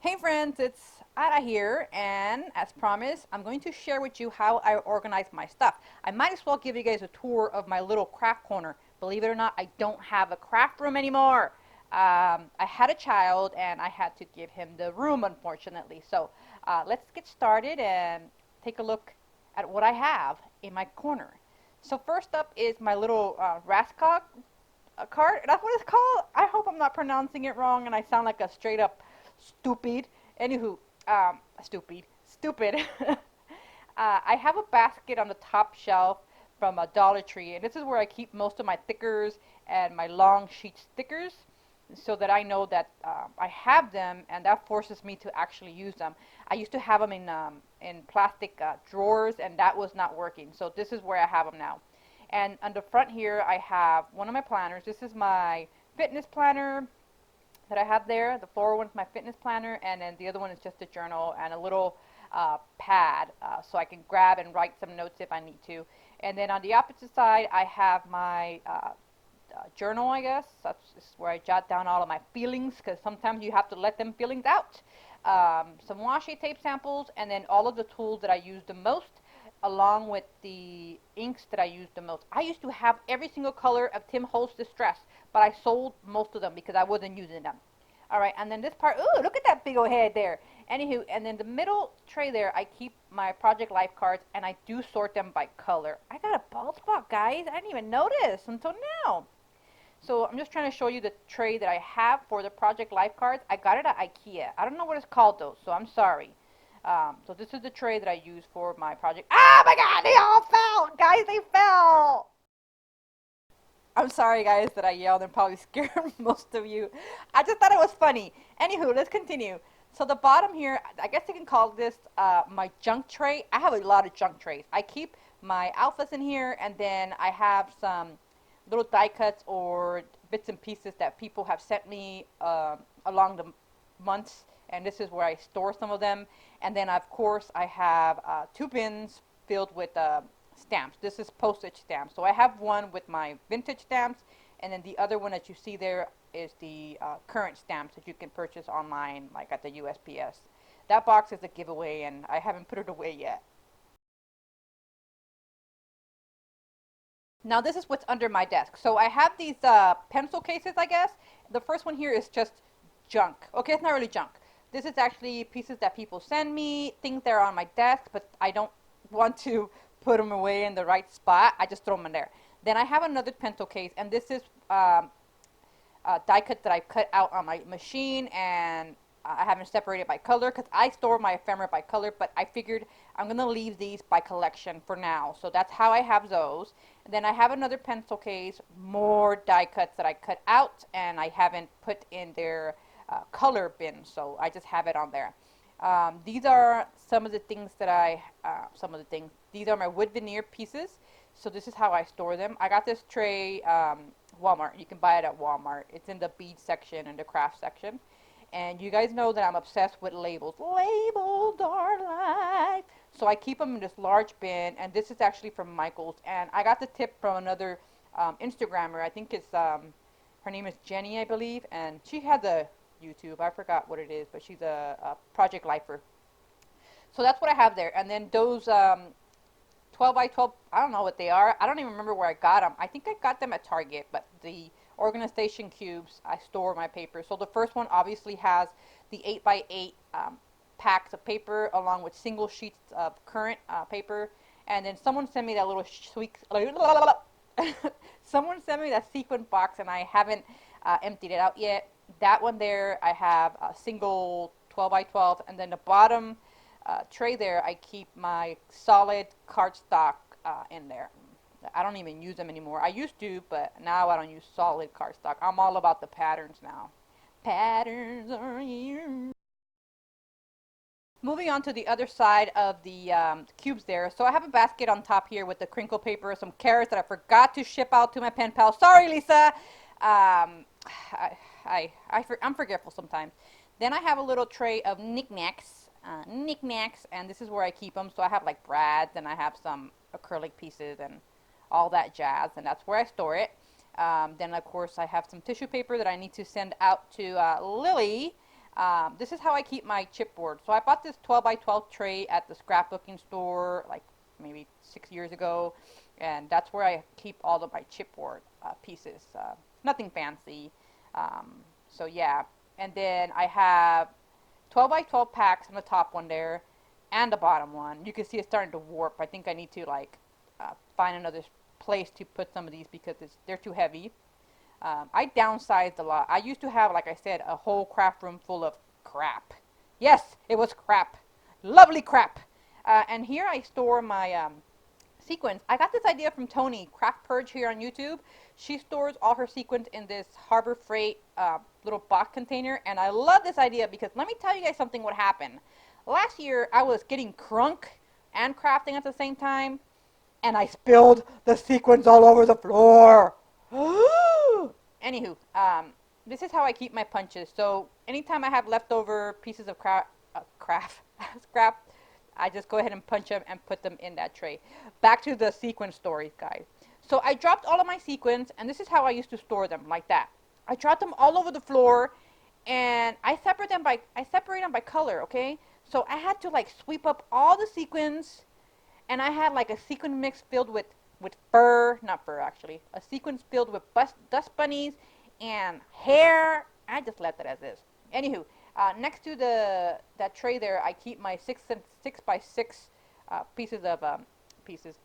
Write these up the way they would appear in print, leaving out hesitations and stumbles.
Hey friends, it's Ara here, and as promised, I'm going to share with you how I organize my stuff. I might as well give you guys a tour of my little craft corner. Believe it or not, I don't have a craft room anymore. I had a child, and I had to give him the room, unfortunately. So let's get started and take a look at what I have in my corner. So first up is my little Rascog cart. That's what it's called. I hope I'm not pronouncing it wrong and I sound like a straight up stupid. Anywho, stupid. I have a basket on the top shelf from a Dollar Tree, and this is where I keep most of my thickers and my long sheet stickers, so that I know that I have them, and that forces me to actually use them. I used to have them in plastic drawers, and that was not working. So this is where I have them now. And on the front here, I have one of my planners. This is my fitness planner that I have there. The forward one is my fitness planner, and then the other one is just a journal and a little pad, so I can grab and write some notes if I need to. And then on the opposite side, I have my journal, I guess. That's where I jot down all of my feelings, because sometimes you have to let them feelings out. Some washi tape samples, and then all of the tools that I use the most, along with the inks that I use the most. I used to have every single color of Tim Holtz Distress, but I sold most of them because I wasn't using them. All right, and then this part, ooh, look at that big old head there. Anywho, and then the middle tray there, I keep my Project Life cards, and I do sort them by color. I got a bald spot, guys. I didn't even notice until now. So I'm just trying to show you the tray that I have for the Project Life cards. I got it at Ikea. I don't know what it's called though, so I'm sorry. So this is the tray that I use for my project. Oh my god, they all fell! Guys, they fell! I'm sorry guys that I yelled and probably scared most of you. I just thought it was funny. Anywho, let's continue. So the bottom here, I guess I can call this my junk tray. I have a lot of junk trays. I keep my alphas in here, and then I have some little die cuts or bits and pieces that people have sent me along the months, and this is where I store some of them. And then of course I have two bins filled with stamps. This is postage stamps. So I have one with my vintage stamps, and then the other one that you see there is the current stamps that you can purchase online, like at the USPS. That box is a giveaway, and I haven't put it away yet. Now this is what's under my desk. So I have these pencil cases, I guess. The first one here is just junk. Okay, it's not really junk. This is actually pieces that people send me, things that are on my desk, but I don't want to put them away in the right spot. I just throw them in there. Then I have another pencil case, and this is die cuts that I cut out on my machine, and I haven't separated by color because I store my ephemera by color, but I figured I'm going to leave these by collection for now. So that's how I have those. And then I have another pencil case, more die cuts that I cut out and I haven't put in their color bin, so I just have it on there. These are some of the things that these are my wood veneer pieces. So this is how I store them. I got this tray, Walmart. You can buy it at Walmart. It's in the bead section and the craft section. And you guys know that I'm obsessed with labels. Labels are life. So I keep them in this large bin, and this is actually from Michael's. And I got the tip from another Instagrammer. I think it's her name is Jenny, I believe, and she has a YouTube. I forgot what it is, but she's a project lifer. So that's what I have there. And then those 12 by 12, I don't know what they are. I don't even remember where I got them. I think I got them at Target, but the organization cubes, I store my paper. So the first one obviously has the 8 by 8 packs of paper along with single sheets of current paper. And then someone sent me that little sweet, someone sent me that sequin box, and I haven't emptied it out yet. That one there, I have a single 12 by 12, and then the bottom tray there, I keep my solid cardstock in there. I don't even use them anymore. I used to, but now I don't use solid cardstock. I'm all about the patterns now. Patterns are here. Moving on to the other side of the cubes there. So I have a basket on top here with the crinkle paper, some carrots that I forgot to ship out to my pen pal. Sorry, Lisa. I'm forgetful sometimes. Then I have a little tray of knickknacks, and this is where I keep them. So I have like brads, and I have some acrylic pieces and all that jazz, and that's where I store it. Then of course I have some tissue paper that I need to send out to Lily This is how I keep my chipboard. So I bought this 12 by 12 tray at the scrapbooking store like maybe 6 years ago, and that's where I keep all of my chipboard pieces. Nothing fancy. Um, so yeah, and then I have 12 by 12 packs on the top one there, and the bottom one. You can see it's starting to warp. I think I need to like find another place to put some of these because they're too heavy. I downsized a lot. I used to have, like I said, a whole craft room full of crap. Yes, it was crap. Lovely crap. And here I store my sequins. I got this idea from Tony, Craft Purge here on YouTube. She stores all her sequins in this Harbor Freight little box container. And I love this idea because let me tell you guys something what happened. Last year, I was getting crunk and crafting at the same time. And I spilled the sequins all over the floor. Anywho, this is how I keep my punches. So anytime I have leftover pieces of scrap, I just go ahead and punch them and put them in that tray. Back to the sequin stories, guys. So I dropped all of my sequins, and this is how I used to store them, like that. I dropped them all over the floor, and I separate them by color. Okay, so I had to like sweep up all the sequins, and I had like a sequin mix filled with fur, not fur actually, a sequin filled with dust bunnies and hair. I just left it as is. Anywho, next to that tray there, I keep my six by six pieces of pieces,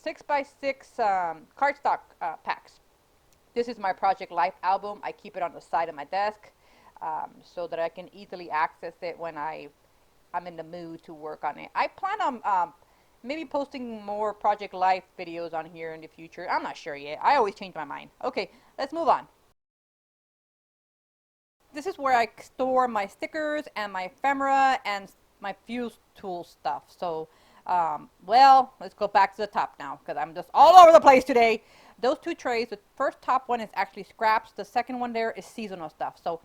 6x6 cardstock packs. This is my Project Life album. I keep it on the side of my desk so that I can easily access it when I'm in the mood to work on it. I plan on maybe posting more Project Life videos on here in the future. I'm not sure yet. I always change my mind. Okay, let's move on. This is where I store my stickers and my ephemera and my fuse tool stuff. So, well, let's go back to the top now because I'm just all over the place today. Those two trays, the first top one is actually scraps. The second one there is seasonal stuff. So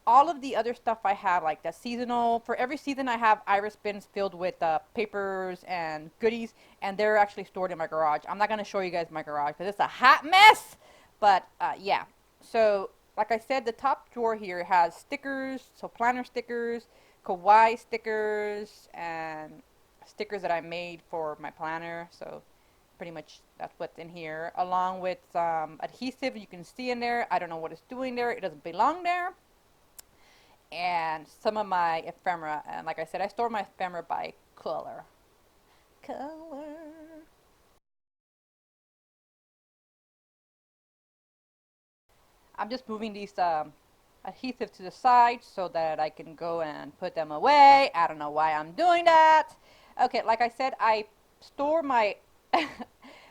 all of the other stuff I have, like the seasonal, for every season I have iris bins filled with papers and goodies, and they're actually stored in my garage. I'm not going to show you guys my garage because it's a hot mess, but yeah. So, like I said, the top drawer here has stickers, so planner stickers, kawaii stickers, and stickers that I made for my planner, so pretty much that's what's in here, along with some adhesive you can see in there. I don't know what it's doing there. It doesn't belong there, and some of my ephemera. And like I said, I store my ephemera by color. Color. I'm just moving these adhesive to the side so that I can go and put them away. I don't know why I'm doing that. Okay, like I said, I store my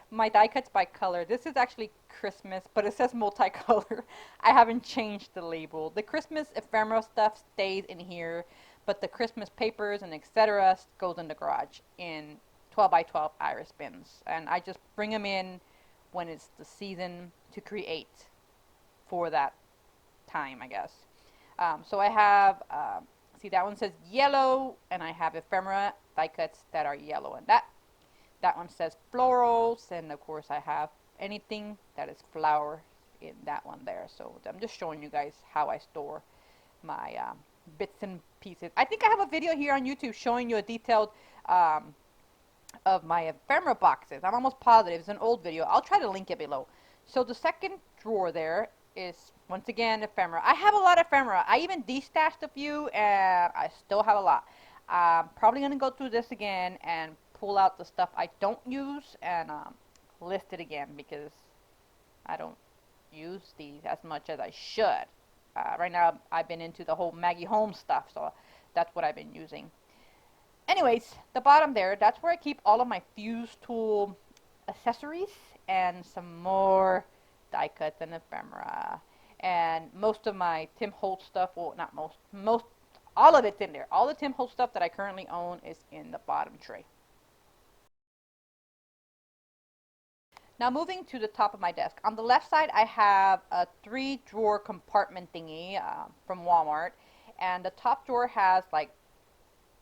my die cuts by color. This is actually Christmas, but it says multicolor. I haven't changed the label. The Christmas ephemera stuff stays in here, but the Christmas papers and etc. goes in the garage in 12 by 12 iris bins. And I just bring them in when it's the season to create for that time, I guess. So I have, see that one says yellow, and I have ephemera die cuts that are yellow, and that one says florals, and of course I have anything that is flower in that one there. So I'm just showing you guys how I store my bits and pieces. I think I have a video here on YouTube showing you a detailed of my ephemera boxes. I'm almost positive it's an old video. I'll try to link it below. So the second drawer there is once again ephemera. I have a lot of ephemera. I even destashed a few, and I still have a lot. I'm probably gonna go through this again and pull out the stuff I don't use and list it again because I don't use these as much as I should. Right now I've been into the whole Maggie Holmes stuff, so that's what I've been using. Anyways, the bottom there, that's where I keep all of my fuse tool accessories and some more die cuts and ephemera. And most of my Tim Holtz stuff, well, not most, all of it's in there. All the Tim Holtz stuff that I currently own is in the bottom tray. Now moving to the top of my desk. On the left side, I have a 3-drawer compartment thingy from Walmart. And the top drawer has like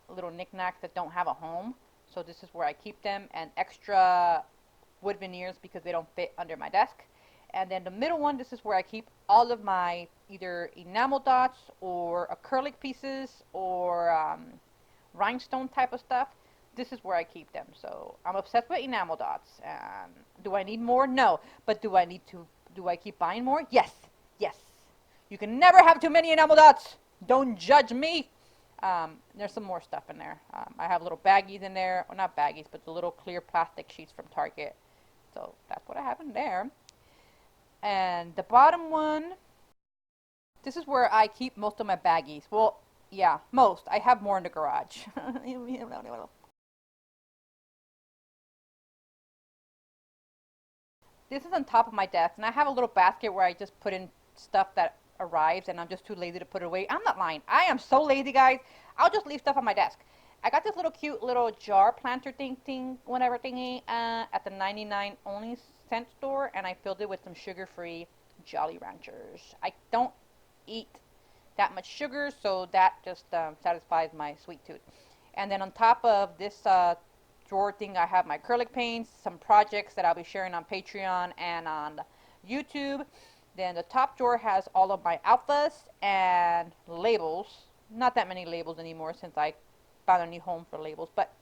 little knickknacks that don't have a home. So this is where I keep them, and extra wood veneers because they don't fit under my desk. And then the middle one, this is where I keep all of my either enamel dots or acrylic pieces or rhinestone type of stuff. This is where I keep them. So I'm obsessed with enamel dots. And do I need more? No. But do I need to? Do I keep buying more? Yes. Yes. You can never have too many enamel dots. Don't judge me. There's some more stuff in there. I have little baggies in there. Well, not baggies, but the little clear plastic sheets from Target. So that's what I have in there. And the bottom one, this is where I keep most of my baggies. Well, yeah, most. I have more in the garage. This is on top of my desk, and I have a little basket where I just put in stuff that arrives, and I'm just too lazy to put it away. I'm not lying. I am so lazy, guys. I'll just leave stuff on my desk. I got this little cute little jar planter whatever thingy, at the 99 only cent store, and I filled it with some sugar-free Jolly Ranchers. I don't eat that much sugar, so that just satisfies my sweet tooth. And then on top of this drawer thing, I have my acrylic paints, some projects that I'll be sharing on Patreon and on YouTube. Then the top drawer has all of my alphas and labels. Not that many labels anymore since I found a new home for labels, but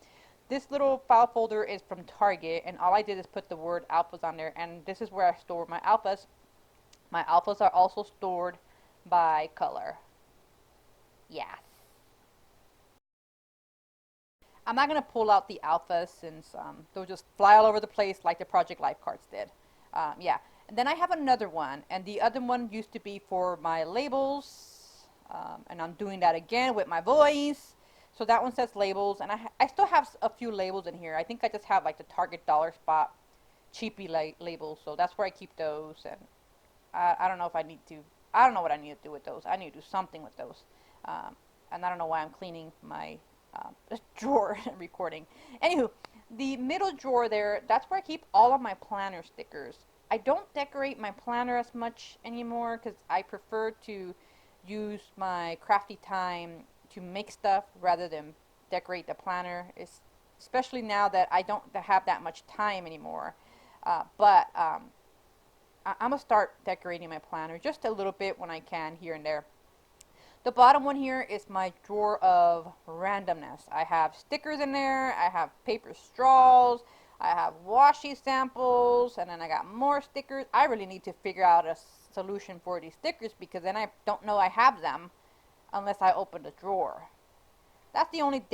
this little file folder is from Target, and all I did is put the word alphas on there, and this is where I store my alphas. My alphas are also stored by color. Yes. I'm not going to pull out the alphas since they'll just fly all over the place like the Project Life cards did. Yeah. And then I have another one, and the other one used to be for my labels, and I'm doing that again with my voice. So that one says labels, and I still have a few labels in here. I think I just have like the Target dollar spot cheapy labels, so that's where I keep those. And I don't know if I need to. I don't know what I need to do with those. I need to do something with those. And I don't know why I'm cleaning my drawer recording. Anywho, the middle drawer there, that's where I keep all of my planner stickers. I don't decorate my planner as much anymore because I prefer to use my crafty time to make stuff rather than decorate the planner. Especially now that I don't have that much time anymore. But I'm going to start decorating my planner just a little bit when I can here and there. The bottom one here is my drawer of randomness. I have stickers in there, I have paper straws, I have washi samples, and then I got more stickers. I really need to figure out a solution for these stickers because then I don't know I have them unless I open the drawer. That's the only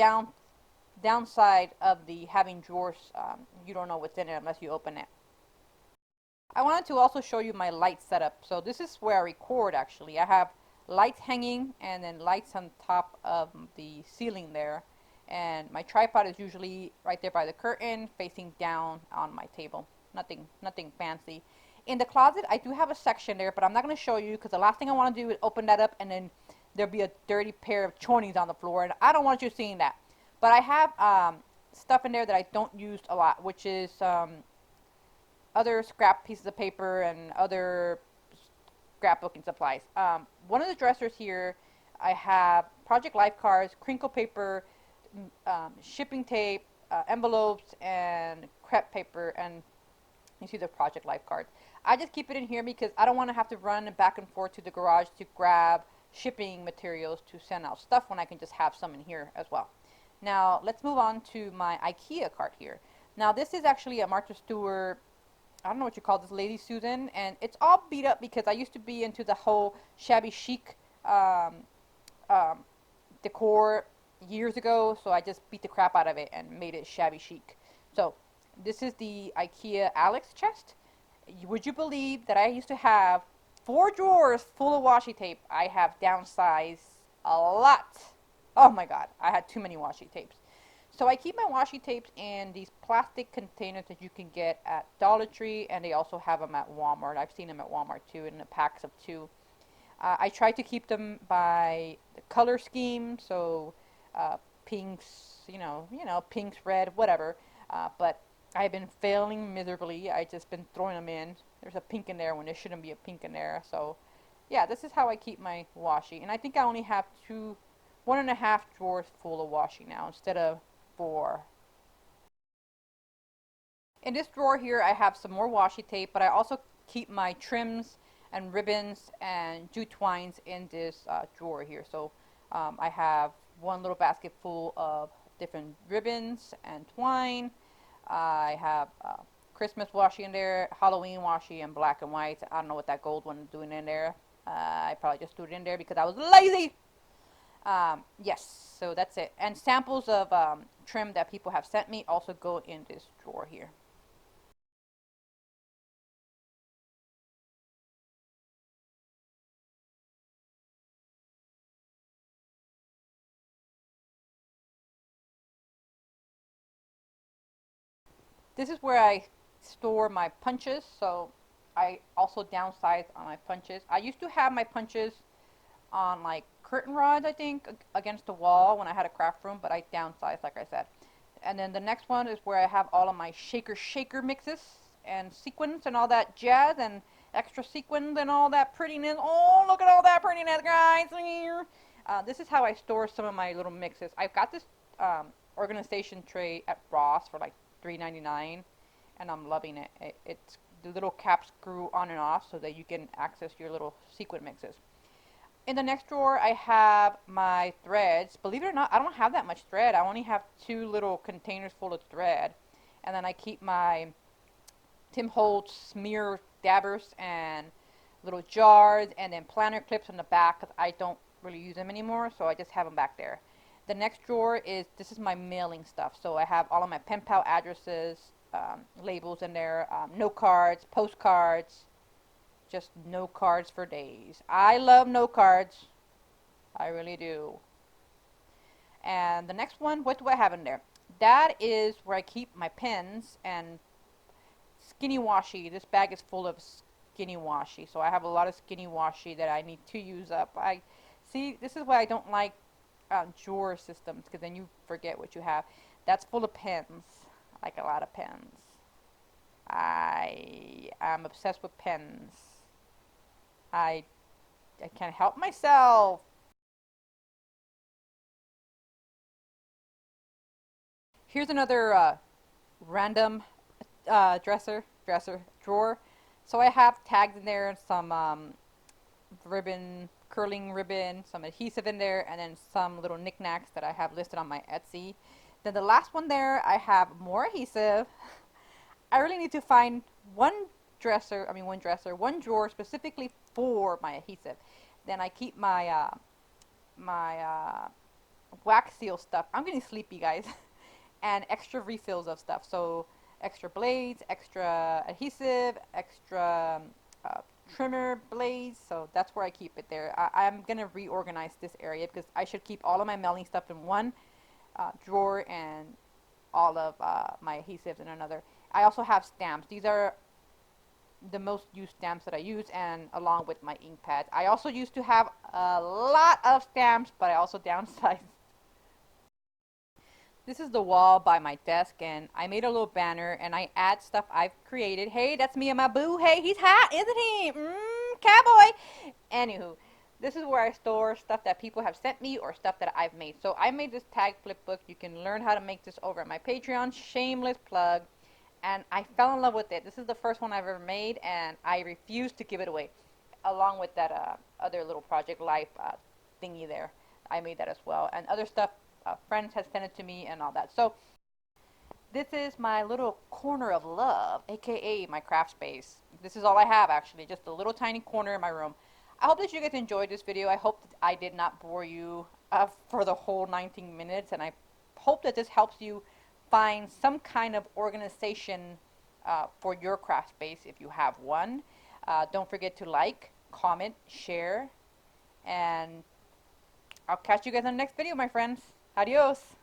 downside of the having drawers. You don't know what's in it unless you open it. I wanted to also show you my light setup. So this is where I record actually. I have lights hanging and then lights on top of the ceiling there. And my tripod is usually right there by the curtain facing down on my table. Nothing fancy. In the closet, I do have a section there, but I'm not going to show you because the last thing I want to do is open that up and then there'll be a dirty pair of chonies on the floor, and I don't want you seeing that. But I have stuff in there that I don't use a lot, which is other scrap pieces of paper and other scrapbooking supplies. One of the dressers here, I have Project Life cards, crinkle paper, shipping tape, envelopes, and crepe paper, and you see the Project Life card. I just keep it in here because I don't want to have to run back and forth to the garage to grab shipping materials to send out stuff when I can just have some in here as well. Now, let's move on to my Ikea cart here. Now, this is actually a Martha Stewart, I don't know what you call this, Lady Susan, and it's all beat up because I used to be into the whole shabby chic um, decor years ago, so I just beat the crap out of it and made it shabby chic. So, this is the Ikea Alex chest. Would you believe that I used to have 4 drawers full of washi tape? I have downsized a lot. Oh my god, I had too many washi tapes. So I keep my washi tapes in these plastic containers that you can get at Dollar Tree, and they also have them at Walmart. I've seen them at Walmart too, in the packs of 2. I try to keep them by the color scheme, so pinks, pinks, red, whatever. But I've been failing miserably. I just been throwing them in. There's a pink in there when there shouldn't be a pink in there. So yeah, this is how I keep my washi. And I think I only have 1.5 drawers full of washi now instead of 4. In this drawer here, I have some more washi tape, but I also keep my trims and ribbons and jute twines in this drawer here. So I have one little basket full of different ribbons and twine. I have Christmas washi in there, Halloween washi, and black and white. I don't know what that gold one is doing in there. I probably just threw it in there because I was lazy. Yes, so that's it. And samples of trim that people have sent me also go in this drawer here. This is where I store my punches, so I also downsize on my punches. I used to have my punches on like curtain rods, I think, against the wall when I had a craft room, but I downsized, like I said. And then the next one is where I have all of my shaker mixes and sequins and all that jazz and extra sequins and all that prettiness. Oh, look at all that prettiness, guys! This is how I store some of my little mixes. I've got this organization tray at Ross for like $3.99, and I'm loving it. It's the little caps screw on and off so that you can access your little sequin mixes. In the next drawer, I have my threads. Believe it or not, I don't have that much thread. I only have 2 little containers full of thread. And then I keep my Tim Holtz smear dabbers and little jars and then planner clips in the back because I don't really use them anymore, so I just have them back there. The next drawer is, this is my mailing stuff. So I have all of my pen pal addresses, labels in there, note cards, postcards, just no cards for days. I love no cards. I really do. And the next one, what do I have in there? That is where I keep my pens and skinny washi. This bag is full of skinny washi. So I have a lot of skinny washi that I need to use up. See, this is why I don't like drawer systems, because then you forget what you have. That's full of pens. Like a lot of pens. I am obsessed with pens. I can't help myself. Here's another random drawer. So I have tags in there, some ribbon, curling ribbon, some adhesive in there, and then some little knickknacks that I have listed on my Etsy. Then the last one there, I have more adhesive. I really need to find one one drawer specifically for my adhesive. Then I keep my wax seal stuff. I'm getting sleepy, guys. And extra refills of stuff. So extra blades, extra adhesive, extra trimmer blades. So that's where I keep it there. I'm going to reorganize this area because I should keep all of my mailing stuff in one drawer and all of my adhesives in another. I also have stamps. These are the most used stamps that I use, and along with my ink pads. I also used to have a lot of stamps, but I also downsized. This is the wall by my desk, and I made a little banner, and I add stuff I've created. Hey, that's me and my boo. Hey, he's hot, isn't he? Cowboy. Anywho, this is where I store stuff that people have sent me or stuff that I've made. So I made this tag flip book. You can learn how to make this over at my Patreon. Shameless plug. And I fell in love with it. This is the first one I've ever made, and I refuse to give it away. Along with that other little Project Life thingy there. I made that as well. And other stuff, friends have sent it to me and all that. So this is my little corner of love, aka my craft space. This is all I have, actually, just a little tiny corner in my room. I hope that you guys enjoyed this video. I hope that I did not bore you for the whole 19 minutes, and I hope that this helps you find some kind of organization for your craft space if you have one. Don't forget to like, comment, share, and I'll catch you guys in the next video, my friends. Adios.